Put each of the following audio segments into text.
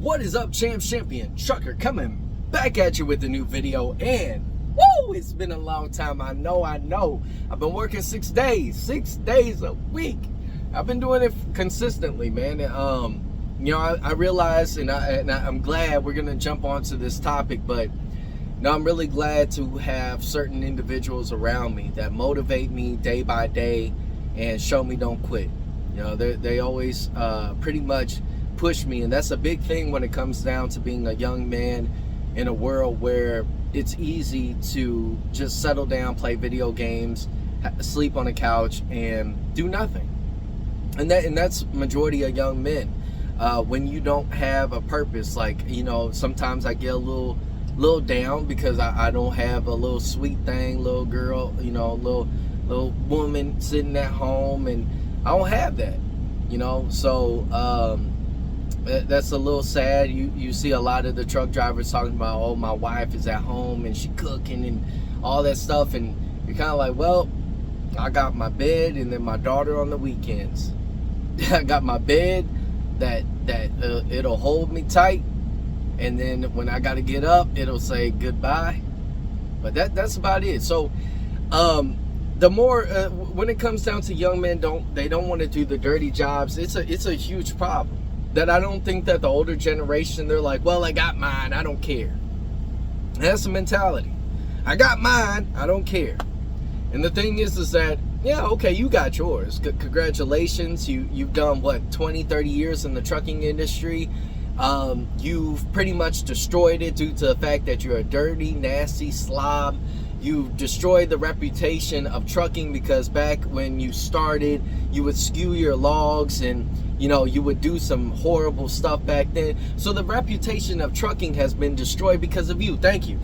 What is up, champion trucker, coming back at you with a new video. And woo, it's been a long time. I know I've been working 6 days a week. I've been doing it consistently, man. I realize, and I'm glad we're gonna jump onto this topic, but I'm really glad to have certain individuals around me that motivate me day by day and show me don't quit. They always pretty much push me, and that's a big thing when it comes down to being a young man in a world where it's easy to just settle down, play video games, sleep on a couch, and do nothing. And that's majority of young men. When you don't have a purpose, like, sometimes I get a little down because I don't have a little sweet thing, little girl, little woman sitting at home, and I don't have that, so that's a little sad. You see a lot of the truck drivers talking about, oh, my wife is at home and she cooking and all that stuff, and you're kind of like, well, I got my bed and then my daughter on the weekends. I got my bed that it'll hold me tight, and then when I got to get up, it'll say goodbye. But that's about it. So the more when it comes down to young men, they don't want to do the dirty jobs. It's a huge problem. That I don't think that the older generation, they're like, well, I got mine, I don't care. That's the mentality. I got mine, I don't care. And the thing is that, yeah, okay, you got yours. Congratulations. You've done, what, 20, 30 years in the trucking industry. You've pretty much destroyed it due to the fact that you're a dirty, nasty slob. You've destroyed the reputation of trucking because back when you started, you would skew your logs and, you would do some horrible stuff back then. So the reputation of trucking has been destroyed because of you. Thank you.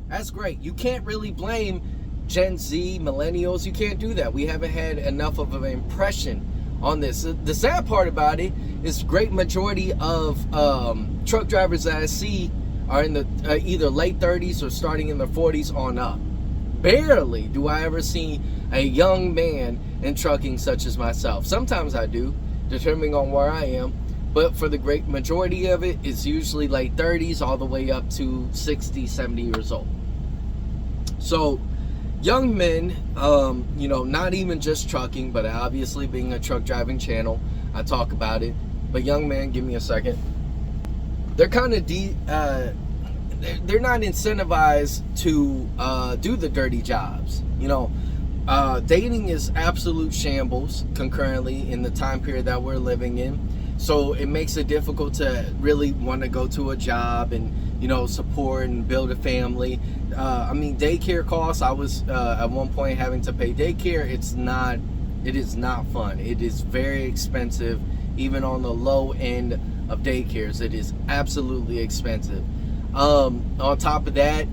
That's great. You can't really blame Gen Z, millennials. You can't do that. We haven't had enough of an impression on this. The sad part about it is great majority of truck drivers that I see are in the either late 30s or starting in their 40s on up. Barely do I ever see a young man in trucking such as myself. Sometimes I do, depending on where I am, but for the great majority of it, it's usually late 30s all the way up to 60, 70 years old. So young men, not even just trucking, but obviously being a truck driving channel, I talk about it. But young men, give me a second. They're kind of they're not incentivized to do the dirty jobs. Dating is absolute shambles concurrently in the time period that we're living in. So it makes it difficult to really want to go to a job and, support and build a family. Daycare costs, I was at one point having to pay daycare. It is not fun. It is very expensive, even on the low end of daycares. It is absolutely expensive. On top of that,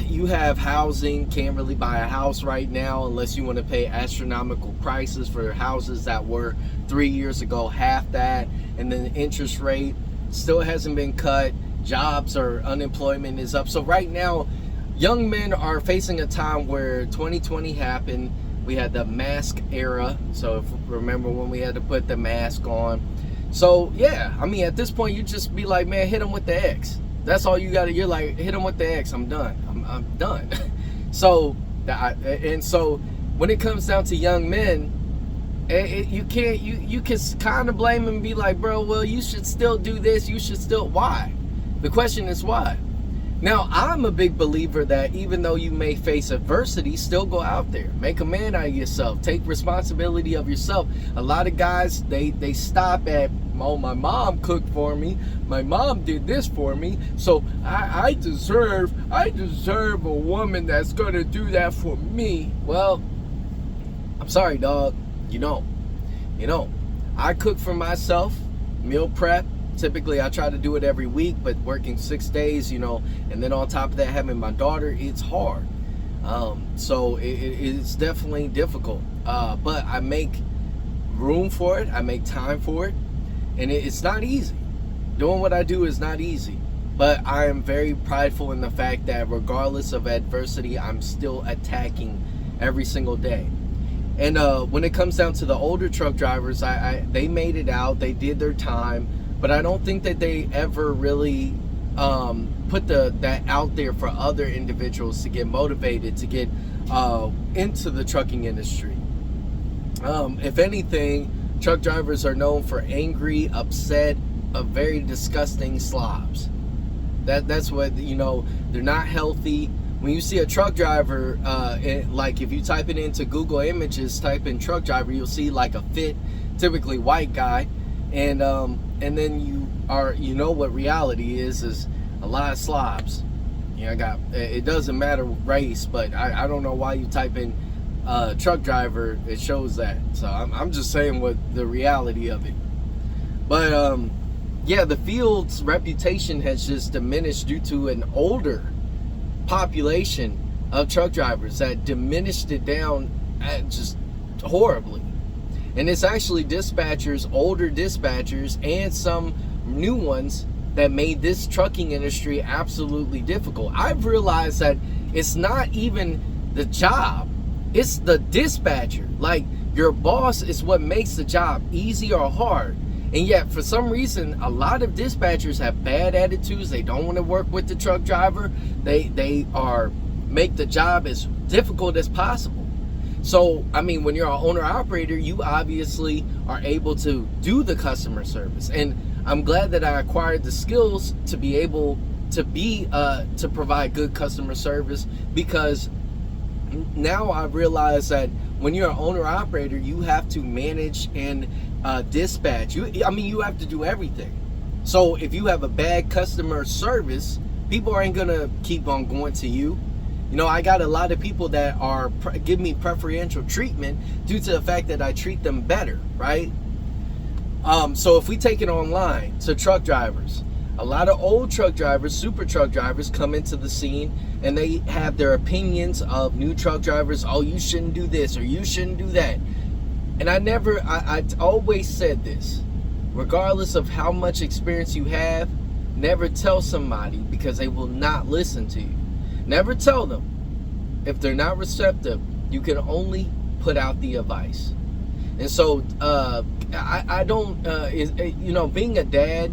you have housing. Can't really buy a house right now unless you want to pay astronomical prices for houses that were 3 years ago half that, and then the interest rate still hasn't been cut. Jobs or unemployment is up. So right now, young men are facing a time where 2020 happened. We had the mask era. So remember when we had to put the mask on. So yeah, at this point, you just be like, man, hit them with the X. That's all you got to. You're like, hit them with the X. I'm done. I'm done. So when it comes down to young men, you can kind of blame them and be like, bro, well, you should still do this. You should still. Why? The question is why. Now, I'm a big believer that even though you may face adversity, still go out there. Make a man out of yourself. Take responsibility of yourself. A lot of guys, they stop at, oh, my mom cooked for me. My mom did this for me. So I deserve a woman that's going to do that for me. Well, I'm sorry, dog. You don't. I cook for myself, meal prep. Typically, I try to do it every week, but working 6 days, and then on top of that, having my daughter, it's hard. So it's definitely difficult. But I make room for it. I make time for it. And it's not easy. Doing what I do is not easy. But I am very prideful in the fact that regardless of adversity, I'm still attacking every single day. And when it comes down to the older truck drivers, they made it out, they did their time, but I don't think that they ever really put that out there for other individuals to get motivated to get into the trucking industry. If anything, truck drivers are known for angry, upset, very disgusting slobs. That's what, they're not healthy. When you see a truck driver, like if you type it into Google Images, type in truck driver, you'll see like a fit, typically white guy, and then what reality is a lot of slobs. It doesn't matter race, but I don't know why you type in truck driver, it shows that. So I'm just saying what the reality of it. But the field's reputation has just diminished due to an older population of truck drivers that diminished it down just horribly. And it's actually dispatchers, older dispatchers, and some new ones that made this trucking industry absolutely difficult. I've realized that it's not even the job, it's the dispatcher. Like, your boss is what makes the job easy or hard. And yet, for some reason, a lot of dispatchers have bad attitudes. They don't want to work with the truck driver. They make the job as difficult as possible. So, I mean, when you're an owner-operator, you obviously are able to do the customer service. And I'm glad that I acquired the skills to be able to to provide good customer service, because now I realize that when you're an owner-operator, you have to manage and dispatch. You have to do everything. So if you have a bad customer service, people aren't gonna keep on going to you. I got a lot of people that are give me preferential treatment due to the fact that I treat them better, right? So if we take it online to truck drivers, a lot of old truck drivers, super truck drivers, come into the scene and they have their opinions of new truck drivers. Oh, you shouldn't do this or you shouldn't do that. And I always said this, regardless of how much experience you have, never tell somebody, because they will not listen to you. Never tell them. If they're not receptive, you can only put out the advice. And so, being a dad,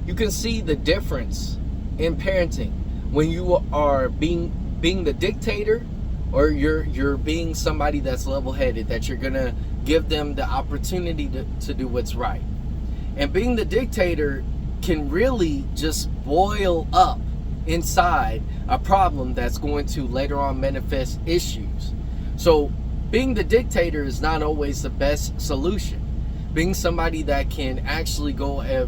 you can see the difference in parenting when you are being the dictator, or you're being somebody that's level-headed, that you're gonna give them the opportunity to do what's right. And being the dictator can really just boil up inside a problem that's going to later on manifest issues. So being the dictator is not always the best solution. Being somebody that can actually go a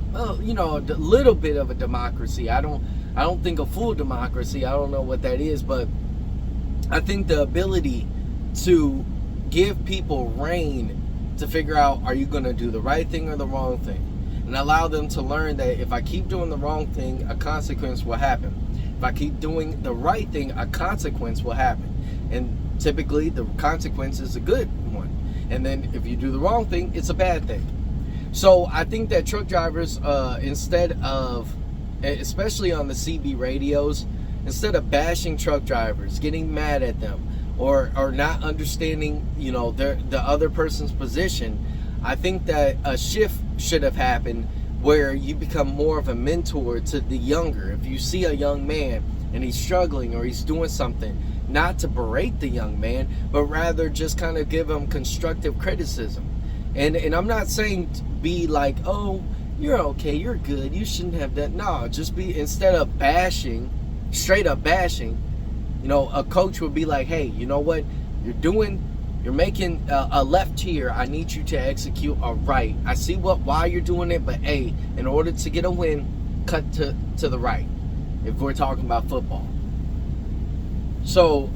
little bit of a democracy. I don't think a full democracy. I don't know what that is, but I think the ability to give people reign to figure out, are you going to do the right thing or the wrong thing? And allow them to learn that if I keep doing the wrong thing, a consequence will happen. If I keep doing the right thing, a consequence will happen. And typically the consequence is a good one. And then if you do the wrong thing, it's a bad thing. So I think that truck drivers, instead of, especially on the CB radios, instead of bashing truck drivers, getting mad at them, or not understanding, the other person's position, I think that a shift should have happened where you become more of a mentor to the younger. If you see a young man and he's struggling or he's doing something, not to berate the young man, but rather just kind of give him constructive criticism. And I'm not saying be like, oh, you're okay, you're good, you shouldn't have done. No, just be, instead of bashing, straight up bashing, a coach would be like, hey, you know what, you're making a left here. I need you to execute a right. I see why you're doing it, but hey, in order to get a win, cut to the right, if we're talking about football. So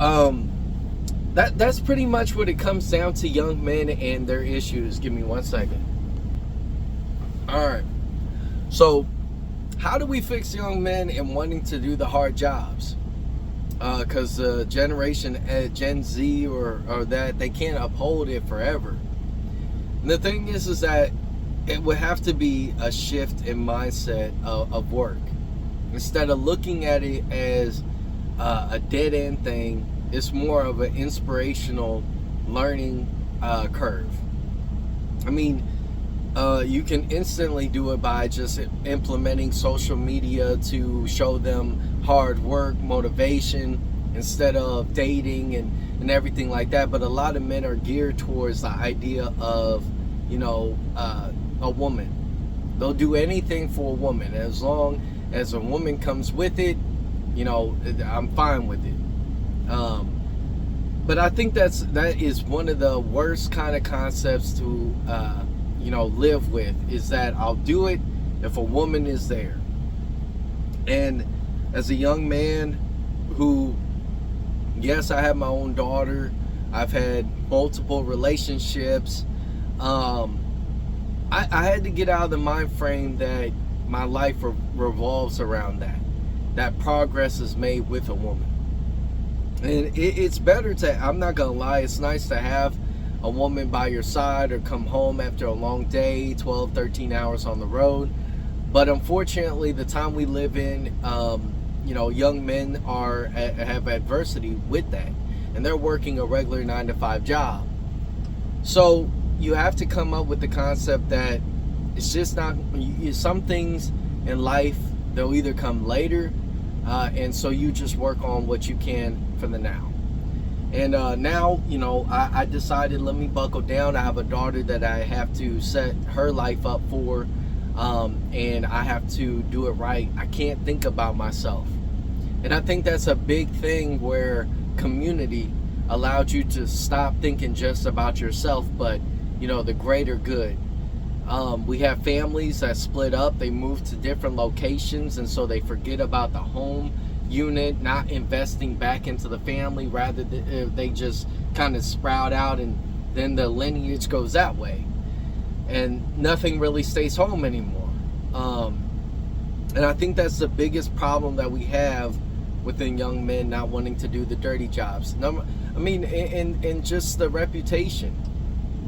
that's pretty much what it comes down to, young men and their issues. Give me 1 second. All right. So how do we fix young men and wanting to do the hard jobs? Because generation Gen Z or that, they can't uphold it forever. And the thing is that it would have to be a shift in mindset of work. Instead of looking at it as a dead end thing, it's more of an inspirational learning curve. I mean, you can instantly do it by just implementing social media to show them hard work, motivation, instead of dating and everything like that. But a lot of men are geared towards the idea of, a woman. They'll do anything for a woman. As long as a woman comes with it, I'm fine with it. But I think that is one of the worst kind of concepts to live with, is that I'll do it if a woman is there. And as a young man who, yes, I have my own daughter, I've had multiple relationships, I had to get out of the mind frame that my life revolves around that progress is made with a woman. And it's better I'm not gonna lie, it's nice to have a woman by your side, or come home after a long day, 12, 13 hours on the road. But unfortunately, the time we live in, young men have adversity with that, and they're working a regular 9-to-5 job. So you have to come up with the concept that it's just not, some things in life, they'll either come later, and so you just work on what you can for the now. And now, I decided, let me buckle down. I have a daughter that I have to set her life up for, and I have to do it right. I can't think about myself. And I think that's a big thing, where community allowed you to stop thinking just about yourself, but, the greater good. We have families that split up, they move to different locations, and so they forget about the home unit, not investing back into the family. Rather, they just kind of sprout out, and then the lineage goes that way, and nothing really stays home anymore. And I think that's the biggest problem that we have within young men, not wanting to do the dirty jobs. And just the reputation.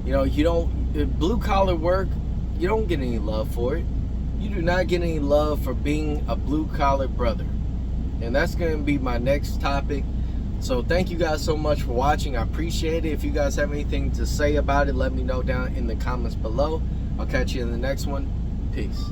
You don't, blue collar work, you don't get any love for it. You do not get any love for being a blue collar brother. And that's going to be my next topic. So thank you guys so much for watching. I appreciate it. If you guys have anything to say about it, let me know down in the comments below. I'll catch you in the next one. Peace.